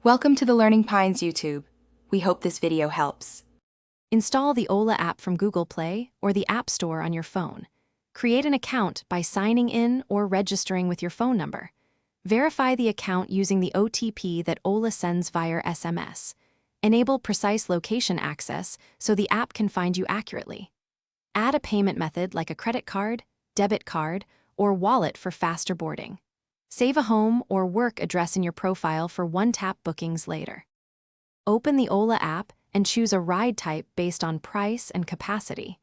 Welcome to the Learning Pines YouTube. We hope this video helps. Install the Ola app from Google Play or the App Store on your phone. Create an account by signing in or registering with your phone number. Verify the account using the OTP that Ola sends via SMS. Enable precise location access so the app can find you accurately. Add a payment method like a credit card, debit card, or wallet for faster boarding. Save a home or work address in your profile for one-tap bookings later. Open the Ola app and choose a ride type based on price and capacity.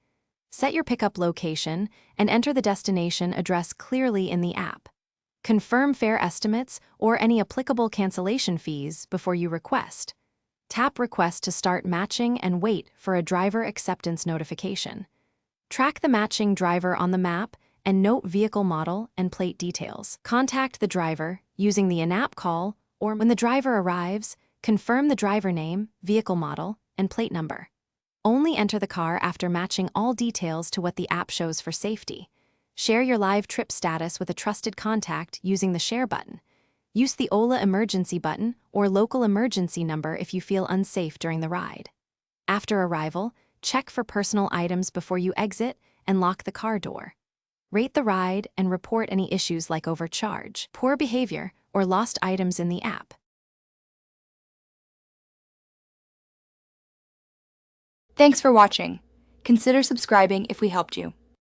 Set your pickup location and enter the destination address clearly in the app. Confirm fare estimates or any applicable cancellation fees before you request. Tap Request to start matching and wait for a driver acceptance notification. Track the matching driver on the map and note vehicle model and plate details. Contact the driver using the in-app call, or when the driver arrives, confirm the driver name, vehicle model, and plate number. Only enter the car after matching all details to what the app shows for safety. Share your live trip status with a trusted contact using the Share button. Use the Ola emergency button or local emergency number if you feel unsafe during the ride. After arrival, check for personal items before you exit and lock the car door. Rate the ride and report any issues like overcharge, poor behavior, or lost items in the app. Thanks for watching. Consider subscribing if we helped you.